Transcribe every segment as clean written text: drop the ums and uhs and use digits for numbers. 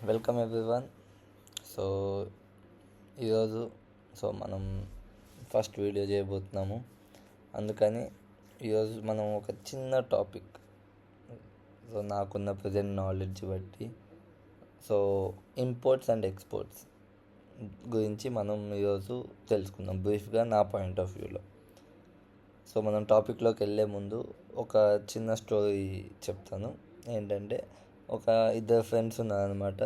Welcome everyone. So ఈరోజు మనం first video చేయబోతున్నాము. అందుకని ఈరోజు మనం ఒక చిన్న టాపిక్, నాకున్న ప్రజెంట్ నాలెడ్జ్ బట్టి ఇంపోర్ట్స్ అండ్ ఎక్స్పోర్ట్స్ గురించి మనం ఈరోజు తెలుసుకుందాం బ్రీఫ్గా నా పాయింట్ ఆఫ్ వ్యూలో. మనం టాపిక్లోకి వెళ్ళే ముందు ఒక చిన్న స్టోరీ చెప్తాను. ఏంటంటే, ఒక ఇద్దరు ఫ్రెండ్స్ ఉన్నారనమాట.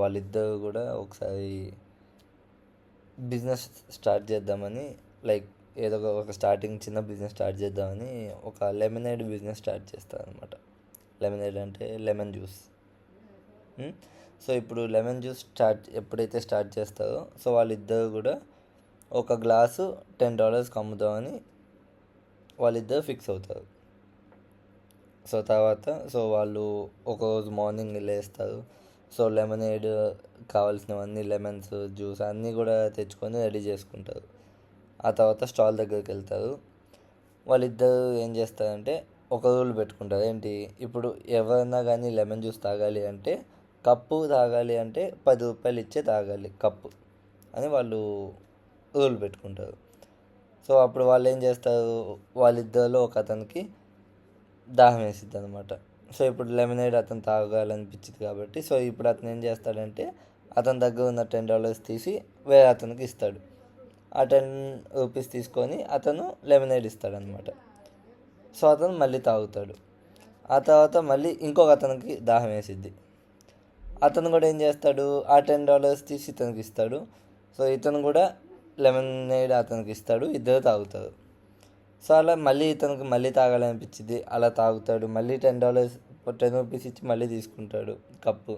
వాళ్ళిద్దరు కూడా ఒకసారి బిజినెస్ స్టార్ట్ చేద్దామని, ఏదో ఒక స్టార్టింగ్ చిన్న బిజినెస్ స్టార్ట్ చేద్దామని ఒక లెమనేడ్ బిజినెస్ స్టార్ట్ చేస్తారనమాట. లెమనేడ్ అంటే లెమన్ జ్యూస్. ఇప్పుడు లెమన్ జ్యూస్ ఎప్పుడైతే స్టార్ట్ చేస్తారో వాళ్ళిద్దరు కూడా ఒక గ్లాసు $10 అమ్ముదామని వాళ్ళిద్దరు ఫిక్స్ అవుతారు. తర్వాత వాళ్ళు ఒకరోజు మార్నింగ్ లేస్తారు. లెమనేడ్ కావాల్సినవన్నీ, లెమన్స్, జ్యూస్ అన్నీ కూడా తెచ్చుకొని రెడీ చేసుకుంటారు. ఆ తర్వాత స్టాల్ దగ్గరికి వెళ్తారు. వాళ్ళిద్దరు ఏం చేస్తారంటే ఒక రూల్ పెట్టుకుంటారు. ఏంటి, ఇప్పుడు ఎవరైనా కానీ లెమన్ జ్యూస్ తాగాలి అంటే, కప్పు తాగాలి అంటే $10 ఇచ్చే తాగాలి కప్పు అని వాళ్ళు రూల్ పెట్టుకుంటారు. అప్పుడు వాళ్ళు ఏం చేస్తారు, వాళ్ళిద్దరిలో ఒక అతనికి దాహం వేసిద్ది అనమాట. ఇప్పుడు లెమనేడ్ అతను తాగాలనిపించింది కాబట్టి ఇప్పుడు అతను ఏం చేస్తాడంటే, అతని దగ్గర ఉన్న $10 తీసి వేరే అతనికి ఇస్తాడు. ఆ $10 తీసుకొని అతను లెమనేడ్ ఇస్తాడనమాట. అతను మళ్ళీ తాగుతాడు. ఆ తర్వాత మళ్ళీ ఇంకొక అతనికి దాహం వేసిద్ది. అతను కూడా ఏం చేస్తాడు, ఆ $10 తీసి ఇతనికి ఇస్తాడు. ఇతను కూడా లెమనేడ్ అతనికి ఇస్తాడు. ఇద్దరు తాగుతారు. అలా మళ్ళీ ఇతనికి మళ్ళీ తాగాలనిపించింది, అలా తాగుతాడు. మళ్ళీ $10 ఇచ్చి మళ్ళీ తీసుకుంటాడు కప్పు.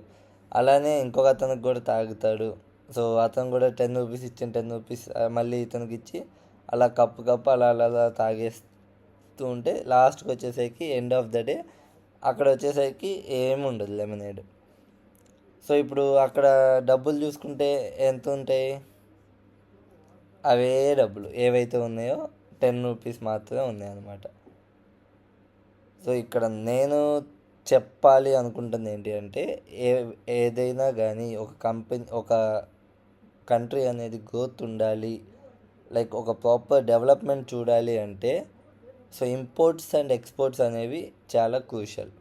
అలానే ఇంకొక అతనికి కూడా తాగుతాడు. అతను కూడా $10 ఇచ్చిన $10 మళ్ళీ ఇతనికి ఇచ్చి అలా కప్పు అలా అలా తాగేస్తూ ఉంటే లాస్ట్కి వచ్చేసరికి ఎండ్ ఆఫ్ ద డే అక్కడ వచ్చేసరికి ఏమి ఉండదు లెమనేడ్. ఇప్పుడు అక్కడ డబ్బులు చూసుకుంటే ఎంత ఉంటాయి, అవే డబ్బులు ఏవైతే ఉన్నాయో $10 మాత్రమే ఉన్నాయన్నమాట. ఇక్కడ నేను చెప్పాలి అనుకుంటుంది ఏంటి అంటే, ఏదైనా కానీ ఒక కంట్రీ అనేది గ్రోత్ ఉండాలి, ఒక ప్రాపర్ డెవలప్మెంట్ చూడాలి అంటే ఇంపోర్ట్స్ అండ్ ఎక్స్పోర్ట్స్ అనేవి చాలా క్రూషియల్.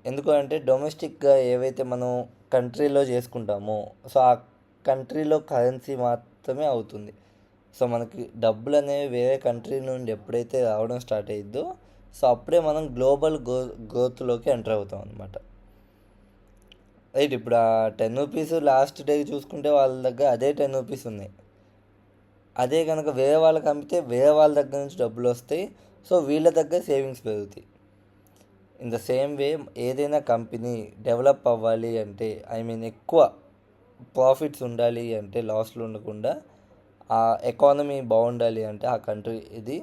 ఎందుకంటే డొమెస్టిక్గా ఏవైతే మనం కంట్రీలో చేసుకుంటామో ఆ కంట్రీలో కరెన్సీ మాత్రమే అవుతుంది. మనకి డబ్బులు అనేవి వేరే కంట్రీ నుండి ఎప్పుడైతే రావడం స్టార్ట్ అయ్యిద్దో అప్పుడే మనం గ్లోబల్ గ్రోత్లోకి ఎంటర్ అవుతాం అనమాట. ఇప్పుడు ఆ $10 లాస్ట్ డే చూసుకుంటే వాళ్ళ దగ్గర అదే $10 ఉన్నాయి. అదే కనుక వేరే వాళ్ళకి అమ్మితే వేరే వాళ్ళ దగ్గర నుంచి డబ్బులు వస్తాయి. వీళ్ళ దగ్గర సేవింగ్స్ పెరుగుతాయి. ఇన్ ద సేమ్ వే ఏదైనా కంపెనీ డెవలప్ అవ్వాలి అంటే, ఎక్కువ ప్రాఫిట్స్ ఉండాలి అంటే, లాస్లో ఉండకుండా ఆ ఎకానమీ బాగుండాలి అంటే ఆ కంట్రీ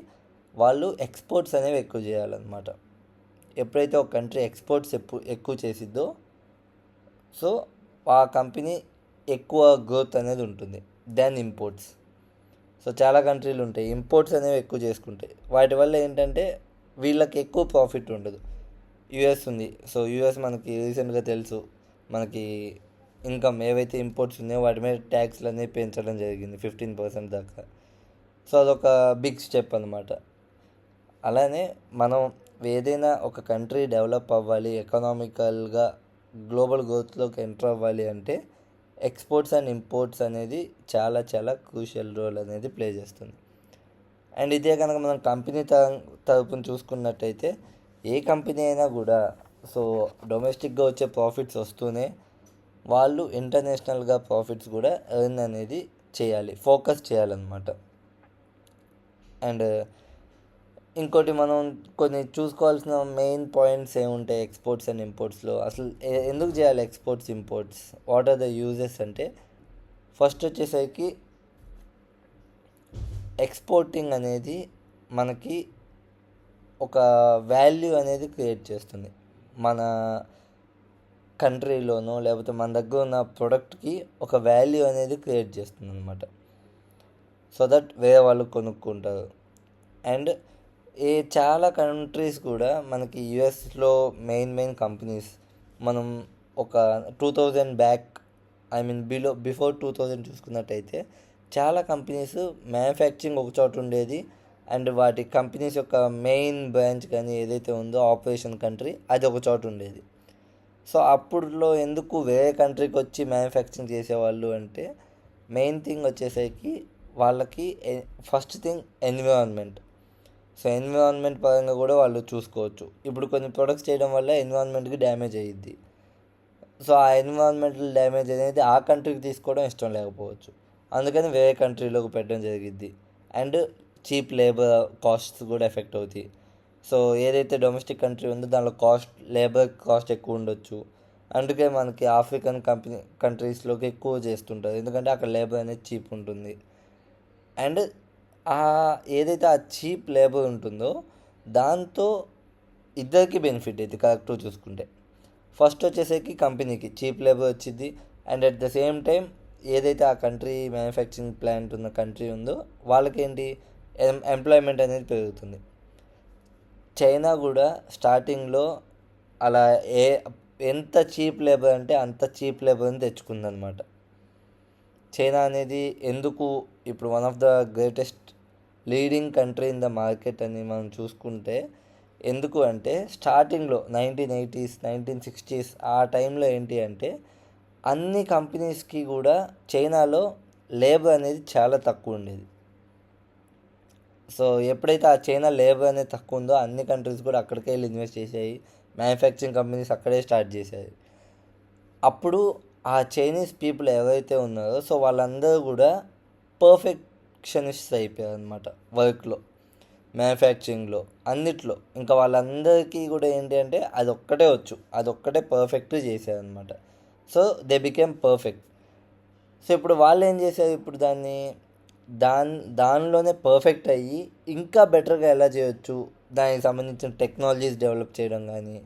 వాళ్ళు ఎక్స్పోర్ట్స్ అనేవి ఎక్కువ చేయాలన్నమాట. ఎప్పుడైతే ఒక కంట్రీ ఎక్స్పోర్ట్స్ ఎక్కువ చేసిద్దో ఆ కంపెనీ ఎక్కువ గ్రోత్ అనేది ఉంటుంది దెన్ ఇంపోర్ట్స్. చాలా కంట్రీలు ఉంటాయి ఇంపోర్ట్స్ అనేవి ఎక్కువ చేసుకుంటాయి. వాటి వల్ల ఏంటంటే వీళ్ళకి ఎక్కువ ప్రాఫిట్ ఉండదు. యుఎస్ ఉంది. యుఎస్ మనకి రీసెంట్గా తెలుసు, మనకి ఇన్కమ్ ఏవైతే ఇంపోర్ట్స్ ఉన్నాయో వాటి మీద ట్యాక్స్లు అనేవి పెంచడం జరిగింది 15% దాకా. అదొక బిగ్ స్టెప్ అనమాట. అలానే మనం ఏదైనా ఒక కంట్రీ డెవలప్ అవ్వాలి, ఎకనామికల్గా గ్లోబల్ గ్రోత్లోకి ఎంటర్ అవ్వాలి అంటే ఎక్స్పోర్ట్స్ అండ్ ఇంపోర్ట్స్ అనేది చాలా చాలా క్రూషియల్ రోల్ అనేది ప్లే చేస్తుంది. అండ్ ఇదే కనుక మనం కంపెనీ తరపున చూసుకున్నట్టయితే, ఏ కంపెనీ అయినా కూడా డొమెస్టిక్గా వచ్చే ప్రాఫిట్స్ వస్తూనే వాళ్ళు ఇంటర్నేషనల్గా ప్రాఫిట్స్ కూడా ఎర్న్ అనేది చేయాలి, ఫోకస్ చేయాలన్నమాట. అండ్ ఇంకోటి మనం కొన్ని చూసుకోవాల్సిన మెయిన్ పాయింట్స్ ఏముంటాయి ఎక్స్పోర్ట్స్ అండ్ ఇంపోర్ట్స్లో. అసలు ఎందుకు చేయాలి exports imports, what are the uses అంటే, ఫస్ట్ వచ్చేసరికి ఎక్స్పోర్టింగ్ అనేది మనకి ఒక వాల్యూ అనేది క్రియేట్ చేస్తుంది. మన కంట్రీలోనో లేకపోతే మన దగ్గర ఉన్న ప్రోడక్ట్కి ఒక వాల్యూ అనేది క్రియేట్ చేస్తుంది అనమాట. దట్ వేరే వాళ్ళు కొనుక్కుంటారు. అండ్ చాలా కంట్రీస్ కూడా మనకి యుఎస్లో మెయిన్ కంపెనీస్ మనం ఒక 2000 బ్యాక్, ఐ మీన్ బిఫోర్ 2000 చూసుకున్నట్టయితే చాలా కంపెనీస్ మ్యానుఫ్యాక్చరింగ్ ఒక చోట ఉండేది, అండ్ వాటి కంపెనీస్ యొక్క మెయిన్ బ్రాంచ్ కానీ ఏదైతే ఉందో ఆపరేషన్ కంట్రీ అది ఒక చోట ఉండేది. సో అప్పుడులో ఎందుకు వేరే కంట్రీకి వచ్చి మ్యానుఫ్యాక్చరింగ్ చేసేవాళ్ళు అంటే మెయిన్ థింగ్ వచ్చేసరికి వాళ్ళకి first thing environment. So environment పరంగా కూడా వాళ్ళు చూసుకోవచ్చు. ఇప్పుడు కొన్ని ప్రొడక్ట్స్ చేయడం వల్ల ఎన్విరాన్మెంట్కి డ్యామేజ్ అయ్యిద్ది. సో ఆ ఎన్విరాన్మెంటల్ డ్యామేజ్ అనేది ఆ కంట్రీకి తీసుకోవడం ఇష్టం లేకపోవచ్చు, అందుకని వేరే కంట్రీలోకి పెట్టడం జరిగిద్ది. అండ్ చీప్ లేబర్ కాస్ట్స్ కూడా ఎఫెక్ట్ అవుతాయి. సో ఏదైతే డొమెస్టిక్ కంట్రీ ఉందో దానిలో లేబర్ కాస్ట్ ఎక్కువ ఉండొచ్చు, అందుకే మనకి ఆఫ్రికన్ కంట్రీస్లోకి ఎక్కువ చేస్తుంటారు, ఎందుకంటే అక్కడ లేబర్ అనేది చీప్ ఉంటుంది. అండ్ ఏదైతే ఆ చీప్ లేబర్ ఉంటుందో దాంతో ఇద్దరికి బెనిఫిట్ ఇది కరెక్ట్గా చూసుకుంటే. ఫస్ట్ వచ్చేసరికి కంపెనీకి చీప్ లేబర్ వచ్చింది, and at the same time ఏదైతే ఆ కంట్రీ మ్యానుఫ్యాక్చరింగ్ ప్లాంట్ ఉన్న కంట్రీ ఉందో వాళ్ళకేంటి ఎంప్లాయ్మెంట్ అనేది పెరుగుతుంది. చైనా కూడా స్టార్టింగ్లో అలా ఎంత చీప్ లేబర్ అంటే అంత చీప్ లేబర్ని తెచ్చుకుందనమాట. చైనా అనేది ఎందుకు ఇప్పుడు one of the greatest leading country in the market అని మనం చూసుకుంటే ఎందుకు అంటే స్టార్టింగ్లో 1980s 1960s ఆ టైంలో ఏంటి అంటే అన్ని కంపెనీస్కి కూడా చైనాలో లేబర్ అనేది చాలా తక్కువ ఉండేది. సో ఎప్పుడైతే ఆ చైనా లేబర్ అనేది తక్కువ ఉందో అన్ని కంట్రీస్ కూడా అక్కడికే వెళ్ళి ఇన్వెస్ట్ చేసాయి, మ్యానుఫ్యాక్చరింగ్ కంపెనీస్ అక్కడే స్టార్ట్ చేశాయి. అప్పుడు ఆ చైనీస్ పీపుల్ ఎవరైతే ఉన్నారో సో వాళ్ళందరూ కూడా పర్ఫెక్షనిస్ట్స్ అయిపోయారు అనమాట వర్క్లో, మ్యానుఫ్యాక్చరింగ్లో, అన్నిట్లో. ఇంకా వాళ్ళందరికీ కూడా ఏంటి అంటే అదొక్కటే పర్ఫెక్ట్ చేశారనమాట. So they became perfect. So ఇప్పుడు వాళ్ళు ఏం చేశారు, ఇప్పుడు దానిలోనే పర్ఫెక్ట్ అయ్యి ఇంకా బెటర్గా ఎలా చేయొచ్చు దానికి సంబంధించిన టెక్నాలజీస్ డెవలప్ చేయడం కానీ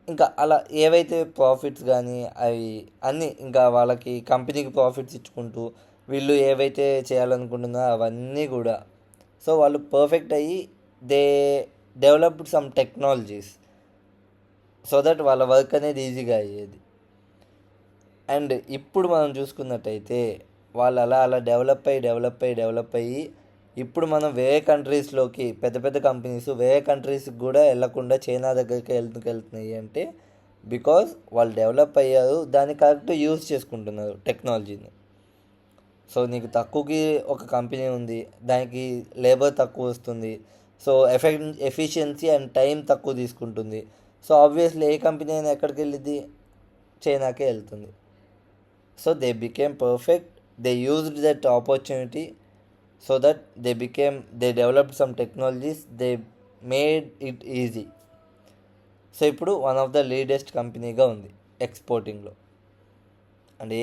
ఇంకా అలా ఏవైతే ప్రాఫిట్స్ కానీ అవి అన్నీ ఇంకా వాళ్ళకి కంపెనీకి ప్రాఫిట్స్ ఇచ్చుకుంటూ వీళ్ళు ఏవైతే చేయాలనుకుంటున్నారో అవన్నీ కూడా సో వాళ్ళు పర్ఫెక్ట్ అయ్యి they developed some technologies so that వాళ్ళ వర్క్ అనేది ఈజీగా అయ్యేది. అండ్ ఇప్పుడు మనం చూసుకున్నట్టయితే వాళ్ళు అలా డెవలప్ అయ్యి ఇప్పుడు మనం వేరే కంట్రీస్లోకి పెద్ద పెద్ద కంపెనీస్ వేరే కంట్రీస్కి కూడా వెళ్ళకుండా చైనా దగ్గరికి వెళ్తున్నాయి అంటే బికాజ్ వాళ్ళు డెవలప్ అయ్యారు, దాన్ని కరెక్ట్ యూజ్ చేసుకుంటున్నారు టెక్నాలజీని. సో నీకు తక్కువకి ఒక కంపెనీ ఉంది, దానికి లేబర్ తక్కువ వస్తుంది, సో ఎఫిషియన్సీ అండ్ టైం తక్కువ తీసుకుంటుంది. సో ఆబ్వియస్లీ ఏ కంపెనీ అయినా ఎక్కడికి వెళ్ళిద్ది, చైనాకే వెళ్తుంది. So they became perfect, they used that opportunity so that they developed some technologies, they made it easy. So ఇప్పుడు వన్ ఆఫ్ ద లీడెస్ట్ కంపెనీగా ఉంది ఎక్స్పోర్టింగ్లో. అండ్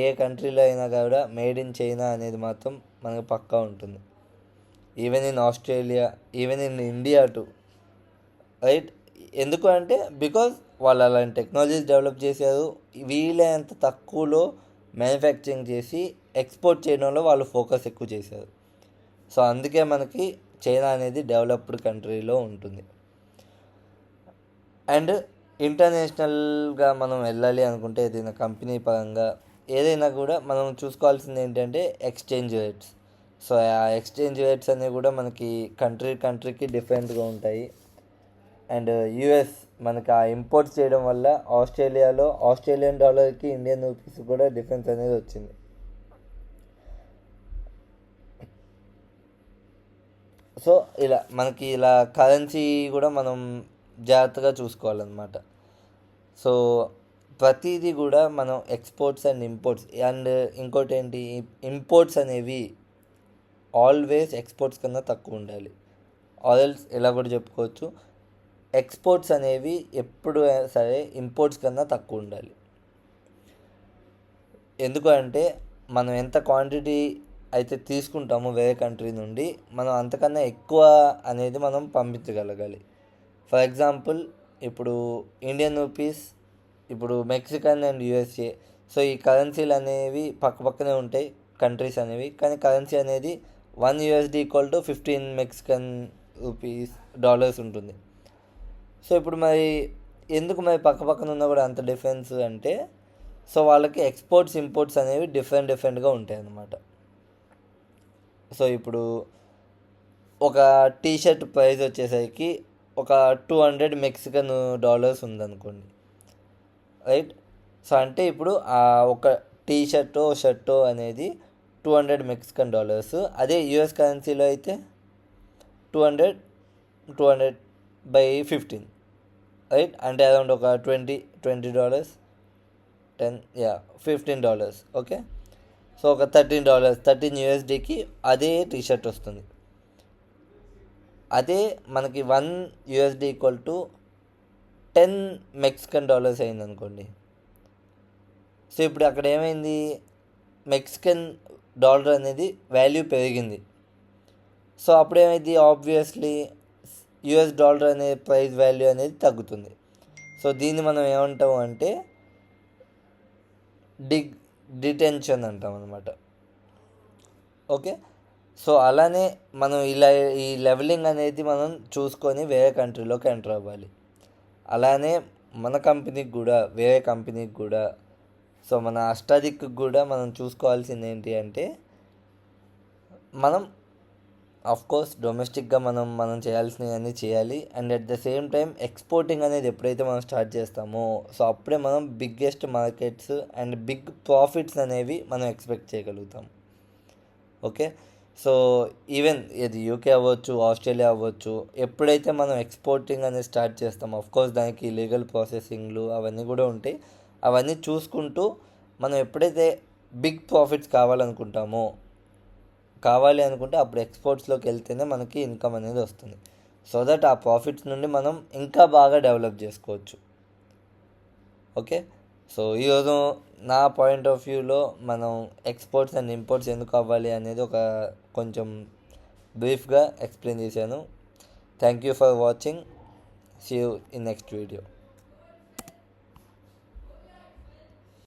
ఏ కంట్రీలో అయినా కూడా మేడ్ ఇన్ చైనా అనేది మాత్రం మనకు పక్కా ఉంటుంది. Even in Australia, even in India to, right? ఎందుకు అంటే బికాజ్ వాళ్ళు అలాంటి టెక్నాలజీస్ డెవలప్ చేశారు, వీలైనంత తక్కువలో మ్యానుఫ్యాక్చరింగ్ చేసి ఎక్స్పోర్ట్ చేయడంలో వాళ్ళు ఫోకస్ ఎక్కువ చేశారు. సో అందుకే మనకి చైనా అనేది డెవలప్డ్ కంట్రీలో ఉంటుంది. అండ్ ఇంటర్నేషనల్గా మనం వెళ్ళాలి అనుకుంటే ఏదైనా కంపెనీ పరంగా ఏదైనా కూడా మనం చూసుకోవాల్సింది ఏంటంటే ఎక్స్చేంజ్ రేట్స్. సో ఆ ఎక్స్చేంజ్ రేట్స్ అనేవి కూడా మనకి కంట్రీకి డిఫరెంట్గా ఉంటాయి. అండ్ యూఎస్ మనకి ఆ ఇంపోర్ట్స్ చేయడం వల్ల ఆస్ట్రేలియన్ డాలర్కి ఇండియన్ రూపీస్ కూడా డిఫరెన్స్ అనేది వచ్చింది. సో మనకి కరెన్సీ కూడా మనం జాగ్రత్తగా చూసుకోవాలన్నమాట. సో ప్రతిదీ కూడా మనం ఎక్స్పోర్ట్స్ అండ్ ఇంపోర్ట్స్, అండ్ ఇంకోటి ఏంటి, ఇంపోర్ట్స్ అనేవి ఆల్వేస్ ఎక్స్పోర్ట్స్ కన్నా తక్కువ ఉండాలి. ఆల్స్ ఇలా కూడా చెప్పుకోవచ్చు, ఎక్స్పోర్ట్స్ అనేవి ఎప్పుడు సరే ఇంపోర్ట్స్ కన్నా తక్కువ ఉండాలి. ఎందుకు అంటే మనం ఎంత క్వాంటిటీ అయితే తీసుకుంటామో వేరే కంట్రీ నుండి మనం అంతకన్నా ఎక్కువ అనేది మనం పంపించగలగాలి. ఫర్ ఎగ్జాంపుల్ ఇప్పుడు ఇండియన్ రూపీస్, ఇప్పుడు మెక్సికన్ అండ్ యూఎస్ఏ, సో ఈ కరెన్సీలు అనేవి పక్కనే ఉంటాయి కంట్రీస్ అనేవి, కానీ కరెన్సీ అనేది $1 equal to 15 Mexican rupees dollars ఉంటుంది. సో ఇప్పుడు మరి ఎందుకు మరి పక్క పక్కన ఉన్నా కూడా అంత డిఫరెన్స్ అంటే, సో వాళ్ళకి ఎక్స్పోర్ట్స్ ఇంపోర్ట్స్ అనేవి డిఫరెంట్గా ఉంటాయి అన్నమాట. సో ఇప్పుడు ఒక టీ షర్ట్ ప్రైస్ వచ్చేసరికి ఒక $200 ఉందనుకోండి, రైట్. సో అంటే ఇప్పుడు ఆ ఒక టీ షర్టో అనేది $200. అదే యుఎస్ కరెన్సీలో అయితే 200 రైట్. అంటే అరౌండ్ ఒక $20 $15. ఓకే. సో ఒక $13 అదే టీ షర్ట్ వస్తుంది. అదే మనకి $1 ఈక్వల్ టు $10 అయింది అనుకోండి. సో ఇప్పుడు అక్కడ ఏమైంది, మెక్సికన్ డాలర్ అనేది వాల్యూ పెరిగింది. సో అప్పుడు ఏమైంది, ఆబ్వియస్లీ యుఎస్ డాలర్ అనే ప్రైస్ వాల్యూ అనేది తగ్గుతుంది. సో దీన్ని మనం ఏమంటాము అంటే డిటెన్షన్ అంటాం అనమాట. ఓకే. సో అలానే మనం ఈ లెవెలింగ్ అనేది మనం చూసుకొని వేరే కంట్రీలోకి ఎంటర్ అవ్వాలి. అలానే మన కంపెనీకి కూడా వేరే కంపెనీకి కూడా, సో మన అష్టాదిక్కి కూడా మనం చూసుకోవాల్సింది ఏంటి అంటే, మనం కోర్స్ డొమెస్టిక్గా మనం చేయాల్సినవన్నీ చేయాలి. And at the same time exporting అనేది ఎప్పుడైతే మనం స్టార్ట్ చేస్తామో, సో అప్పుడే మనం biggest markets and big profits అనేవి మనం ఎక్స్పెక్ట్ చేయగలుగుతాం. ఓకే. సో ఈవెన్ ఇది యూకే అవ్వచ్చు, ఆస్ట్రేలియా అవ్వచ్చు, ఎప్పుడైతే మనం ఎక్స్పోర్టింగ్ అనేది స్టార్ట్ చేస్తాం, కోర్స్ దానికి లీగల్ ప్రాసెసింగ్లు అవన్నీ కూడా ఉంటాయి. అవన్నీ చూసుకుంటూ మనం ఎప్పుడైతే బిగ్ ప్రాఫిట్స్ కావాలి అనుకుంటే అప్పుడు ఎక్స్పోర్ట్స్లోకి వెళ్తేనే మనకి ఇన్కమ్ అనేది వస్తుంది. సో దట్ ఆ ప్రాఫిట్స్ నుండి మనం ఇంకా బాగా డెవలప్ చేసుకోవచ్చు. ఓకే. సో ఈరోజు నా పాయింట్ ఆఫ్ వ్యూలో మనం ఎక్స్పోర్ట్స్ అండ్ ఇంపోర్ట్స్ ఎందుకు అవ్వాలి అనేది ఒక కొంచెం బ్రీఫ్గా ఎక్స్ప్లెయిన్ చేశాను. Thank you for watching. See you in next video.